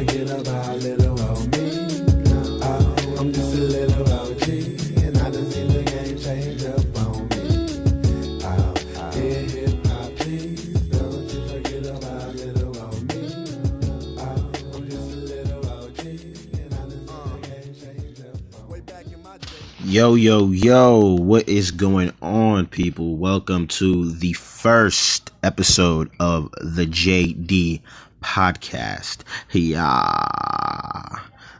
forget about little old me. Oh, I'm just a little OG, and I done seen the game change up on me. Oh, yeah, hip hop, please don't you forget about little old me. Oh, I'm just a little OG, and I done seen the game change up on me. Way back in my day. Yo, what is going on, people? Welcome to the first episode of the JD podcast.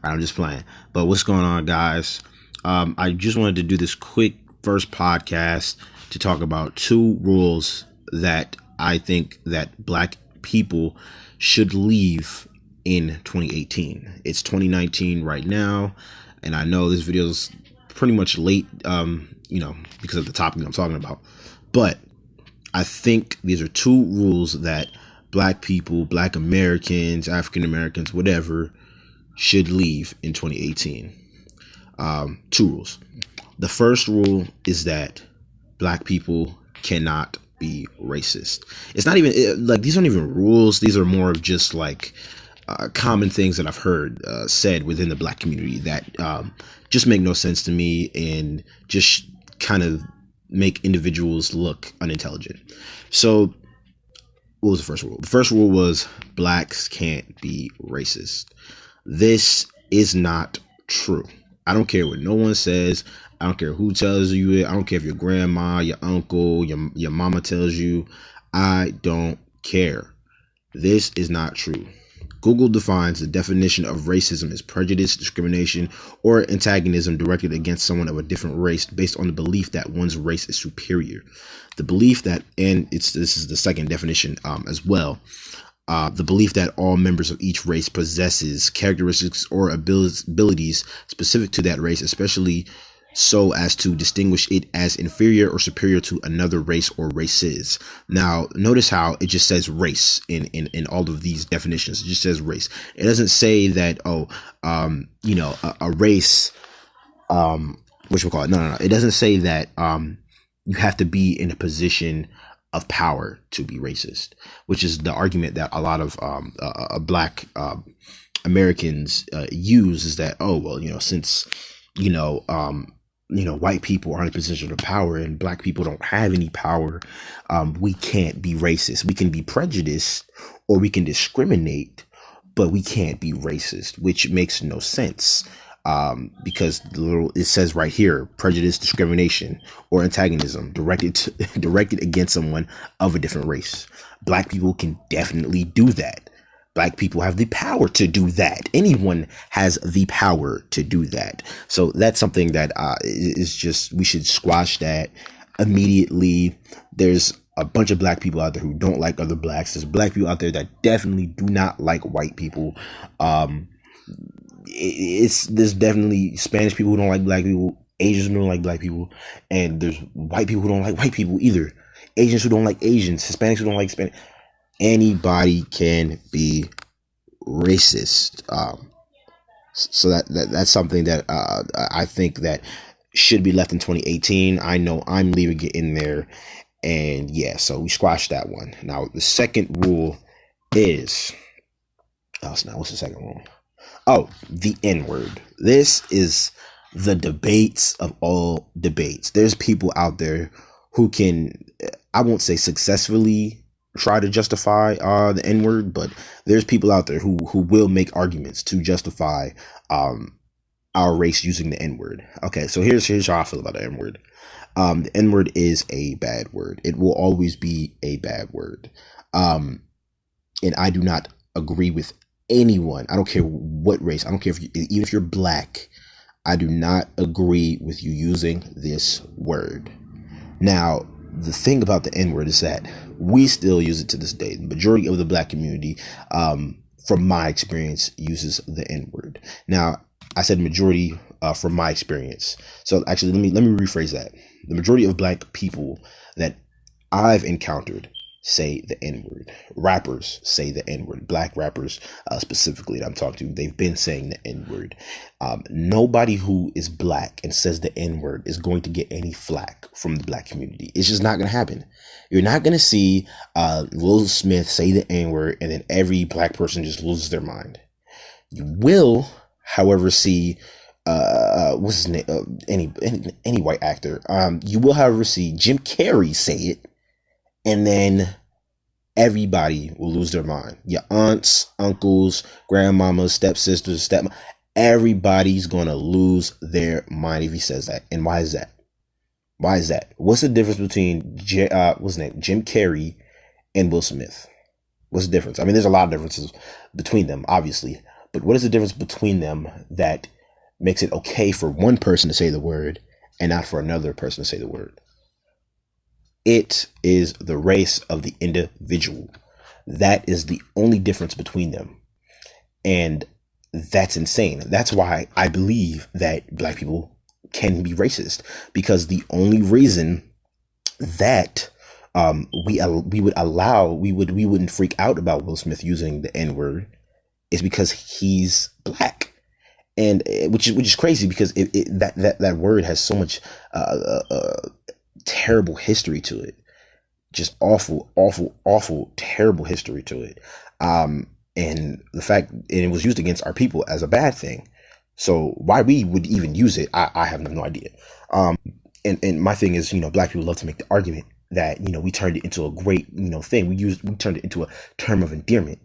I'm just playing. But what's going on, guys? I just wanted to do this quick first podcast to talk about two rules that I think that black people should leave in 2018. It's 2019 right now, and I know this video is pretty much late, because of the topic I'm talking about. But I think these are two rules that black people, black Americans, African Americans, whatever, should leave in 2018. Two rules. The first rule is that black people cannot be racist. It's not even like these aren't even rules. These are more of just like common things that I've heard said within the black community that just make no sense to me and just kind of make individuals look unintelligent. So what was the first rule? The first rule was blacks can't be racist. This is not true. I don't care what no one says. I don't care who tells you it. I don't care if your grandma, your uncle, your mama tells you. I don't care. This is not true. Google defines the definition of racism as prejudice, discrimination, or antagonism directed against someone of a different race based on the belief that one's race is superior. The belief that, and this is the second definition as well, the belief that all members of each race possesses characteristics or abilities specific to that race, especially so as to distinguish it as inferior or superior to another race or races. Now, notice how it just says race in all of these definitions. It just says race. It doesn't say that, a race, whatchamacallit. No. It doesn't say that you have to be in a position of power to be racist, which is the argument that a lot of black Americans use, is that, since white people are in a position of power and black people don't have any power, we can't be racist. We can be prejudiced or we can discriminate, but we can't be racist, which makes no sense. Because it says right here, prejudice, discrimination, or antagonism directed against someone of a different race. Black people can definitely do that. Black people have the power to do that. Anyone has the power to do that. So that's something that is just, we should squash that immediately. There's a bunch of black people out there who don't like other blacks. There's black people out there that definitely do not like white people. There's definitely Spanish people who don't like black people, Asians who don't like black people, and there's white people who don't like white people either. Asians who don't like Asians, Hispanics who don't like Hispanic. Anybody can be racist. So that's something that I think that should be left in 2018. I know I'm leaving it in there, and yeah, so we squashed that one. Now the second rule is, what's the second rule? Oh, the N-word. This is the debates of all debates. There's people out there who can, I won't say successfully try to justify the N-word, but there's people out there who will make arguments to justify our race using the N-word. Okay, so here's how I feel about the N-word. The N-word is a bad word. It will always be a bad word. And I do not agree with anyone. I don't care what race. I don't care even if you're black. I do not agree with you using this word. Now, the thing about the N-word is that we still use it to this day. The majority of the black community, from my experience, uses the N-word. Now, I said majority from my experience. So actually, let me rephrase that. The majority of black people that I've encountered say the N-word. Rappers say the N-word. Black rappers specifically that I'm talking to, they've been saying the N-word. Nobody who is black and says the N-word is going to get any flack from the black community. It's just not going to happen. You're not going to see Will Smith say the N-word and then every black person just loses their mind. You will, however, see what's his name? Any white actor. You will, however, see Jim Carrey say it, and then everybody will lose their mind. Your aunts, uncles, grandmamas, stepsisters, everybody's gonna lose their mind if he says that. And why is that? Why is that? What's the difference between what's his name? Jim Carrey and Will Smith? What's the difference? I mean, there's a lot of differences between them, obviously. But what is the difference between them that makes it okay for one person to say the word and not for another person to say the word? It is the race of the individual. That is the only difference between them. And that's insane. That's why I believe that black people can be racist, because the only reason that we wouldn't freak out about Will Smith using the N-word is because he's black, and which is crazy, because that word has so much terrible history to it, just awful terrible history to it, and the fact, and it was used against our people as a bad thing. So why we would even use it, I have no idea. And my thing is, black people love to make the argument that, we turned it into a great, thing. We turned it into a term of endearment.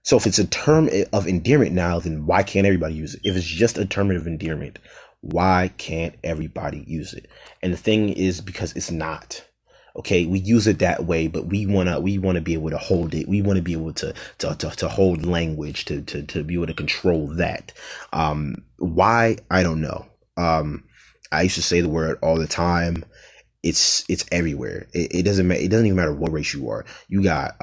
So if it's a term of endearment now, then why can't everybody use it? If it's just a term of endearment, why can't everybody use it? And the thing is, because it's not. Okay, we use it that way, but we wanna be able to hold it. We want to be able to hold language, to be able to control that. Why? I don't know. I used to say the word all the time. It's everywhere. It doesn't even matter what race you are. You got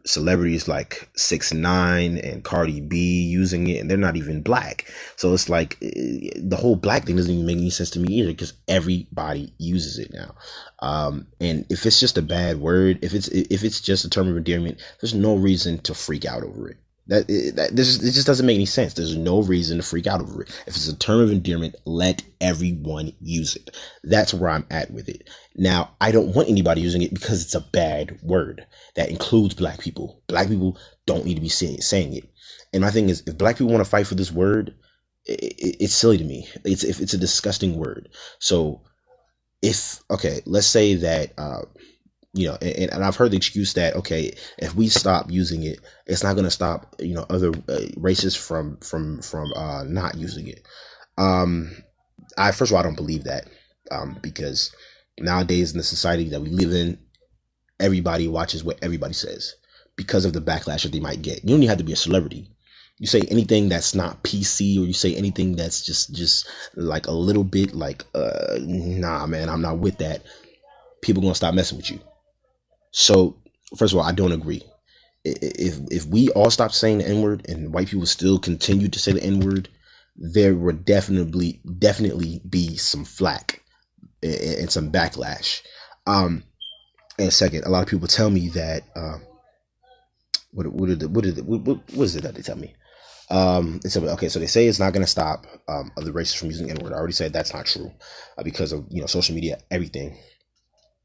celebrities like 6ix9ine and Cardi B using it, and they're not even black. So it's like the whole black thing doesn't even make any sense to me either, because everybody uses it now. And if it's just a bad word, if it's just a term of endearment, there's no reason to freak out over it. It just doesn't make any sense. There's no reason to freak out over it. If it's a term of endearment, let everyone use it. That's where I'm at with it. Now, I don't want anybody using it because it's a bad word that includes black people. Black people don't need to be saying it. And my thing is, if black people want to fight for this word, it's silly to me. It's a disgusting word. So let's say that, and I've heard the excuse that, okay, if we stop using it, it's not going to stop, other races from not using it. First of all, I don't believe that, because nowadays in the society that we live in, everybody watches what everybody says because of the backlash that they might get. You don't even have to be a celebrity. You say anything that's not PC, or you say anything that's just like a little bit like, nah, man, I'm not with that. People gonna stop messing with you. So, first of all, I don't agree. If we all stop saying the N-word and white people still continue to say the N-word, there would definitely be some flack and some backlash. And second, a lot of people tell me that what is it that they tell me? They tell me, okay, so they say it's not going to stop other races from using the N-word. I already said that's not true, because of social media, everything.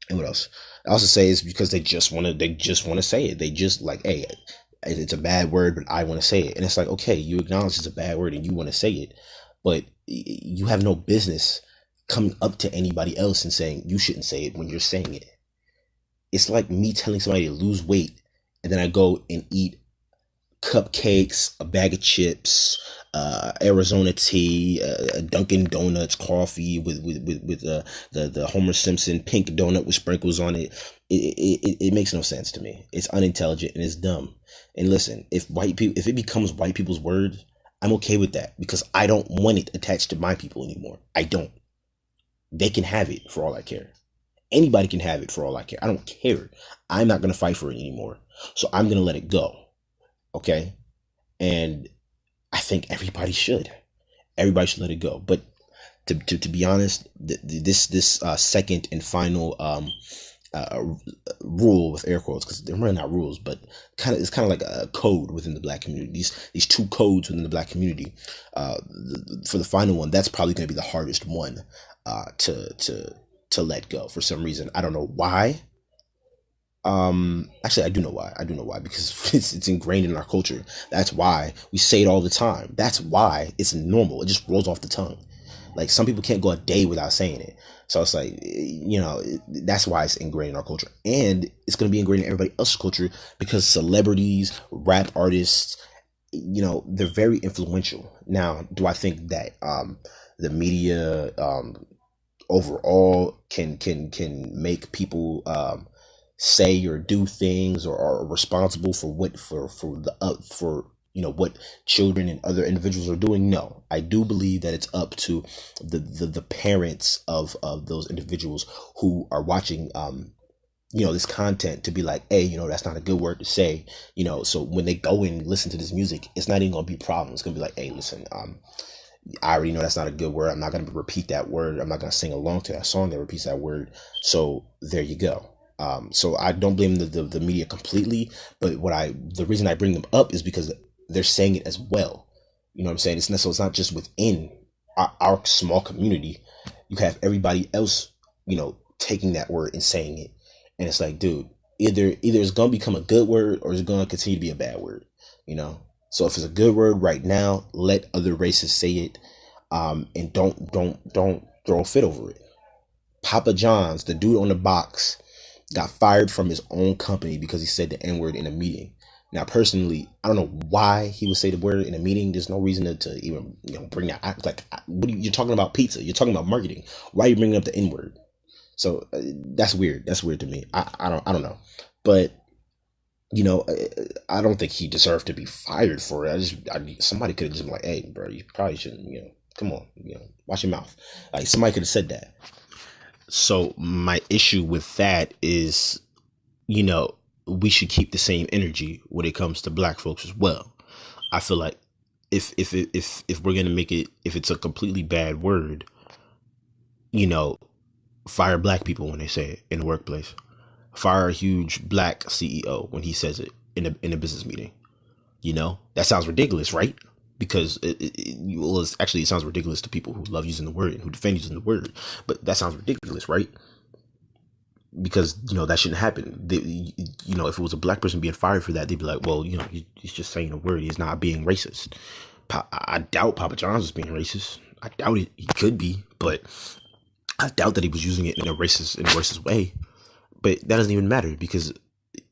And what else? I also say it's because they just want to say it. They just like, hey, it's a bad word, but I want to say it. And it's like, okay, you acknowledge it's a bad word and you want to say it, but you have no business coming up to anybody else and saying you shouldn't say it when you're saying it. It's like me telling somebody to lose weight, and then I go and eat cupcakes, a bag of chips, Arizona tea, Dunkin' Donuts coffee with the Homer Simpson pink donut with sprinkles on it. It makes no sense to me. It's unintelligent and it's dumb. And listen, if it becomes white people's word, I'm okay with that, because I don't want it attached to my people anymore. I don't. They can have it for all I care. Anybody can have it for all I care. I don't care. I'm not going to fight for it anymore. So I'm going to let it go. Okay? And I think everybody should. Everybody should let it go. But to be honest, this second and final rule, with air quotes, because they're really not rules, but it's kind of like a code within the black community. These two codes within the black community. For the final one, that's probably going to be the hardest one to let go for some reason. I don't know why. Actually, I do know why. I do know why, because it's ingrained in our culture. That's why we say it all the time. That's why it's normal. It just rolls off the tongue. Like, some people can't go a day without saying it. So it's like, that's why it's ingrained in our culture, and it's gonna be ingrained in everybody else's culture, because celebrities, rap artists, they're very influential. Now, do I think that the media overall can make people say or do things, or are responsible for what for the for what children and other individuals are doing? No, I do believe that it's up to the parents of those individuals who are watching this content, to be like, hey, that's not a good word to say, so when they go and listen to this music, it's not even gonna be a problem. It's gonna be like, hey, listen, I already know that's not a good word. I'm not gonna repeat that word. I'm not gonna sing along to that song that repeats that word. So there you go. So I don't blame the media completely, but the reason I bring them up is because they're saying it as well. You know what I'm saying? It's not just within our small community. You have everybody else, taking that word and saying it. And it's like, dude, either it's gonna become a good word, or it's gonna continue to be a bad word. So if it's a good word right now, let other races say it, and don't throw a fit over it. Papa John's, the dude on the box, got fired from his own company because he said the N word in a meeting. Now, personally, I don't know why he would say the word in a meeting. There's no reason to even bring that. Like, you're talking about pizza. You're talking about marketing. Why are you bringing up the N word? So that's weird. That's weird to me. I don't know, but I don't think he deserved to be fired for it. Somebody could have just been like, hey, bro, you probably shouldn't. Come on, watch your mouth. Like, somebody could have said that. So my issue with that is, we should keep the same energy when it comes to black folks as well. I feel like if we're gonna make it, if it's a completely bad word, fire black people when they say it in the workplace. Fire a huge black CEO when he says it in a business meeting. That sounds ridiculous, right? Because it sounds ridiculous to people who love using the word and who defend using the word. But that sounds ridiculous, right? Because that shouldn't happen. If it was a black person being fired for that, they'd be like, well, he's just saying a word. He's not being racist. I doubt Papa John's is being racist. I doubt it. He could be, but I doubt that he was using it in a racist way. But that doesn't even matter, because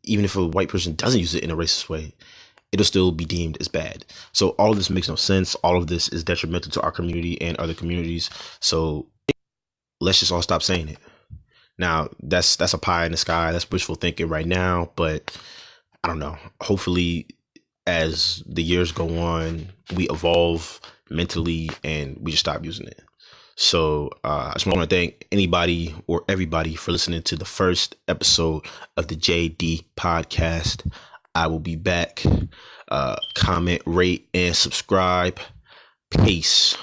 even if a white person doesn't use it in a racist way, it'll still be deemed as bad. So all of this makes no sense. All of this is detrimental to our community and other communities. So let's just all stop saying it. Now, that's a pie in the sky. That's wishful thinking right now. But I don't know. Hopefully, as the years go on, we evolve mentally and we just stop using it. So I just want to thank anybody or everybody for listening to the first episode of the JD podcast. I will be back. Comment, rate, and subscribe. Peace.